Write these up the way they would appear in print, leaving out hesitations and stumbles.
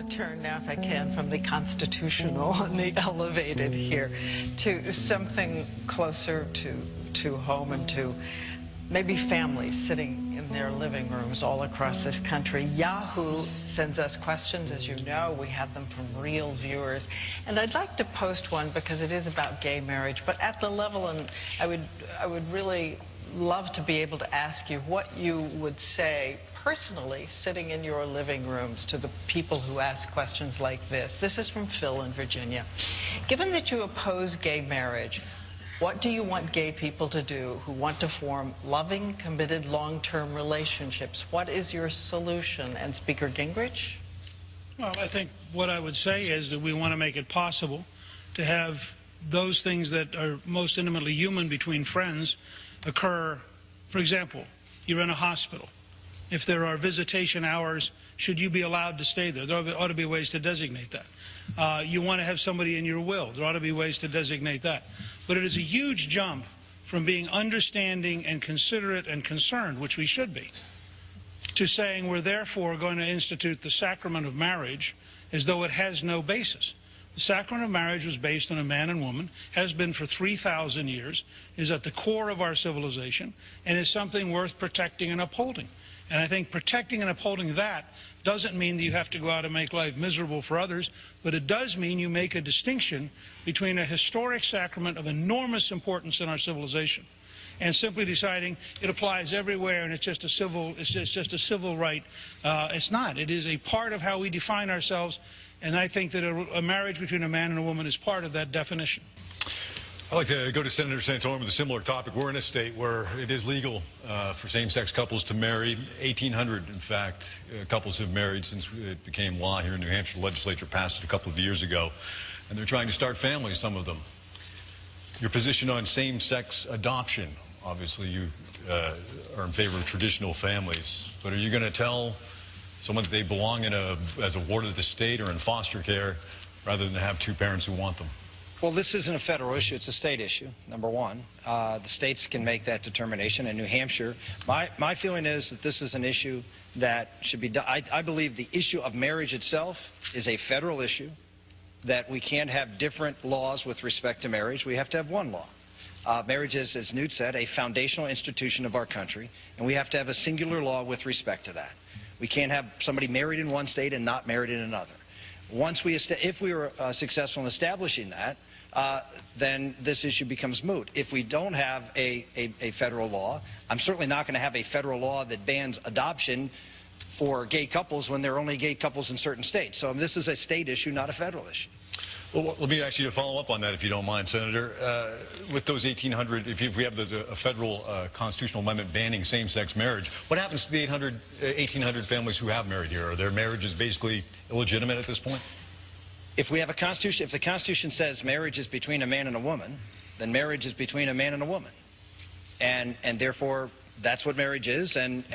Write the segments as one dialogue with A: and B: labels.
A: turn now, if I can, from the constitutional and the elevated here to something closer to home and to maybe families sitting in their living rooms all across this country. Yahoo sends us questions, as you know. We have them from real viewers. And I'd like to post one because it is about gay marriage, but at the level, and I would really love to be able to ask you what you would say personally sitting in your living rooms to the people who ask questions like this. This is from Phil in Virginia. Given that you oppose gay marriage, what do you want gay people to do who want to form loving, committed, long-term relationships? What is your solution? And Speaker Gingrich?
B: Well, I think what I would say is that we want to make it possible to have those things that are most intimately human between friends occur. For example, you're in a hospital. If there are visitation hours, should you be allowed to stay there? There ought to be ways to designate that. You want to have somebody in your will. There ought to be ways to designate that. But it is a huge jump from being understanding and considerate and concerned, which we should be, to saying we're therefore going to institute the sacrament of marriage as though it has no basis. The sacrament of marriage was based on a man and woman, has been for 3,000 years, is at the core of our civilization, and is something worth protecting and upholding. And I think protecting and upholding that doesn't mean that you have to go out and make life miserable for others, but it does mean you make a distinction between a historic sacrament of enormous importance in our civilization and simply deciding it applies everywhere and it's just a civil right. It's not. It is a part of how we define ourselves, and I think that a marriage between a man and a woman is part of that definition.
C: I'd like to go to Senator Santorum with a similar topic. We're in a state where it is legal for same-sex couples to marry. 1,800, in fact, couples have married since it became law here in New Hampshire. The legislature passed it a couple of years ago, and they're trying to start families, some of them. Your position on same-sex adoption, obviously you are in favor of traditional families, but are you going to tell someone that they belong in as a ward of the state or in foster care rather than have two parents who want them?
D: Well, this isn't a federal issue. It's a state issue, number one. The states can make that determination. In New Hampshire, my feeling is that this is an issue that should be done. I believe the issue of marriage itself is a federal issue, that we can't have different laws with respect to marriage. We have to have one law. Marriage is, as Newt said, a foundational institution of our country, and we have to have a singular law with respect to that. We can't have somebody married in one state and not married in another. If we were successful in establishing that, then this issue becomes moot. If we don't have a federal law, I'm certainly not going to have a federal law that bans adoption for gay couples when there are only gay couples in certain states. So this is a state issue, not a federal issue.
C: Well, let me ask you to follow up on that, if you don't mind, Senator. With those 1,800, if we have a federal constitutional amendment banning same-sex marriage, what happens to the 1,800 families who have married here? Are their marriages basically illegitimate at this point?
D: If we have a constitution, if the Constitution says marriage is between a man and a woman, then marriage is between a man and a woman, and therefore that's what marriage is and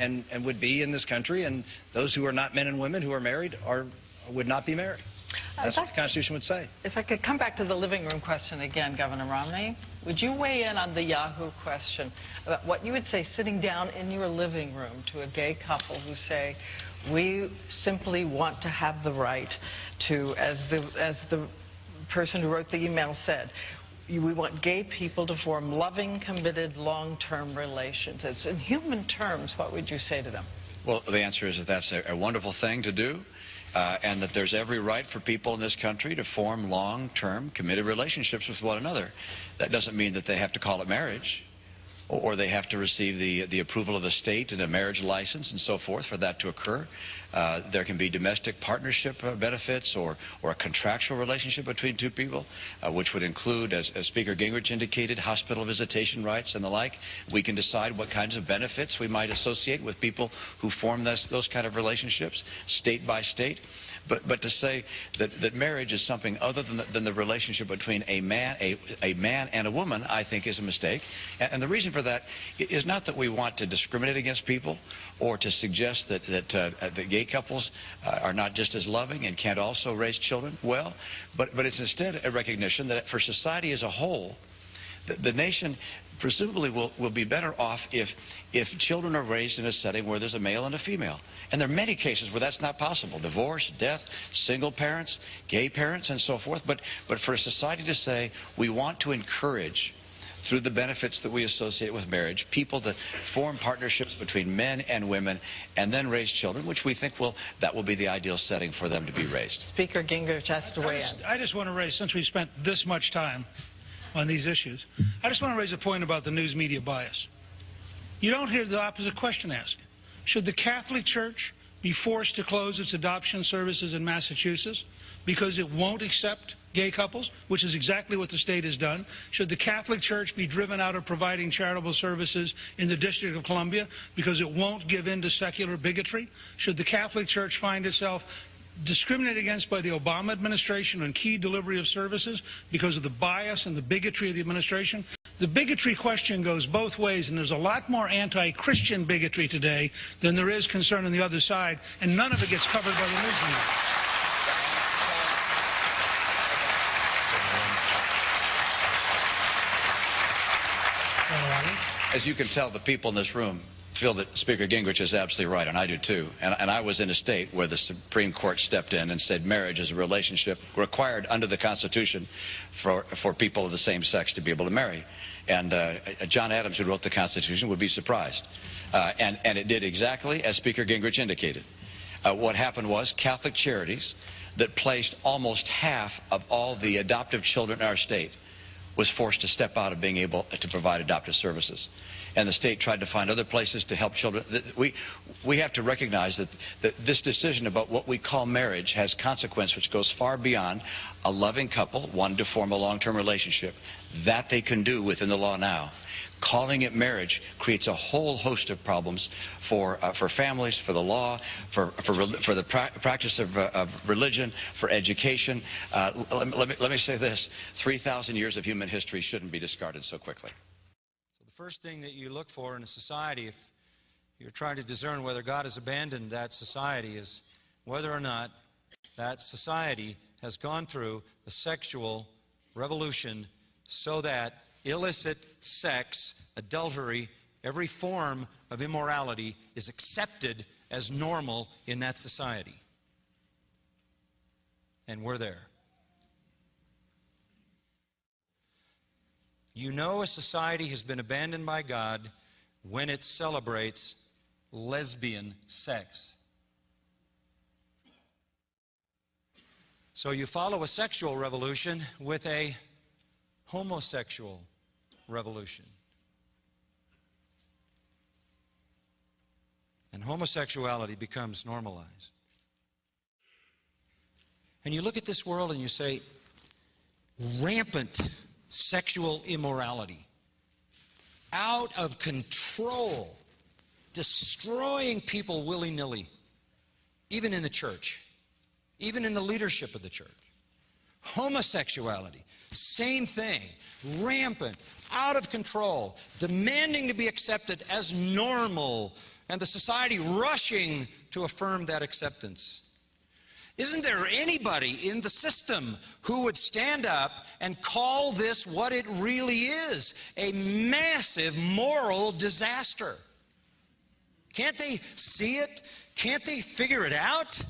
D: would be in this country. And those who are not men and women who are married would not be married. That's what the Constitution would say.
A: If I could come back to the living room question again, Governor Romney, would you weigh in on the Yahoo question about what you would say sitting down in your living room to a gay couple who say, we simply want to have the right to, as the person who wrote the email said, we want gay people to form loving, committed, long-term relations. It's in human terms, what would you say to them?
E: Well, the answer is that that's a wonderful thing to do. And that there's every right for people in this country to form long-term, committed relationships with one another. That doesn't mean that they have to call it marriage, or they have to receive the approval of the state and a marriage license and so forth for that to occur. There can be domestic partnership benefits or a contractual relationship between two people, which would include, as Speaker Gingrich indicated, hospital visitation rights and the like. We can decide what kinds of benefits we might associate with people who form those kind of relationships, state by state. But to say that marriage is something other than the relationship between a man and a woman, I think is a mistake. And the reason for that is not that we want to discriminate against people or to suggest that gay couples are not just as loving and can't also raise children well, but it's instead a recognition that for society as a whole, the nation presumably will be better off if children are raised in a setting where there's a male and a female. And there are many cases where that's not possible. Divorce, death, single parents, gay parents, and so forth. But for a society to say we want to encourage, through the benefits that we associate with marriage, people to form partnerships between men and women and then raise children, which we think that will be the ideal setting for them to be raised.
A: Speaker Gingrich has to weigh in.
B: I just want to raise, since we spent this much time on these issues, I just want to raise a point about the news media bias. You don't hear the opposite question asked. Should the Catholic Church be forced to close its adoption services in Massachusetts because it won't accept gay couples, which is exactly what the state has done? Should the Catholic Church be driven out of providing charitable services in the District of Columbia because it won't give in to secular bigotry? Should the Catholic Church find itself discriminated against by the Obama administration on key delivery of services because of the bias and the bigotry of the administration? The bigotry question goes both ways, and there's a lot more anti-Christian bigotry today than there is concern on the other side, and none of it gets covered by the news media.
E: As you can tell, the people in this room feel that Speaker Gingrich is absolutely right, and I do too. And I was in a state where the Supreme Court stepped in and said marriage is a relationship required under the Constitution for people of the same sex to be able to marry. And John Adams, who wrote the Constitution, would be surprised. And it did exactly as Speaker Gingrich indicated. What happened was Catholic Charities that placed almost half of all the adoptive children in our state was forced to step out of being able to provide adoptive services. And the state tried to find other places to help children. We have to recognize that this decision about what we call marriage has consequence which goes far beyond a loving couple wanting to form a long-term relationship. That they can do within the law now. Calling it marriage creates a whole host of problems for families, for the law, for the practice of religion, for education. Let me say this. 3,000 years of human history shouldn't be discarded so quickly.
F: So the first thing that you look for in a society, if you're trying to discern whether God has abandoned that society, is whether or not that society has gone through a sexual revolution so that illicit sex, adultery, every form of immorality is accepted as normal in that society. And we're there. You know a society has been abandoned by God when it celebrates lesbian sex. So you follow a sexual revolution with a homosexual revolution. And homosexuality becomes normalized. And you look at this world and you say, rampant sexual immorality, out of control, destroying people willy-nilly, even in the church, even in the leadership of the church. Homosexuality, same thing, rampant, out of control, demanding to be accepted as normal, and the society rushing to affirm that acceptance. Isn't there anybody in the system who would stand up and call this what it really is, a massive moral disaster? Can't they see it? Can't they figure it out?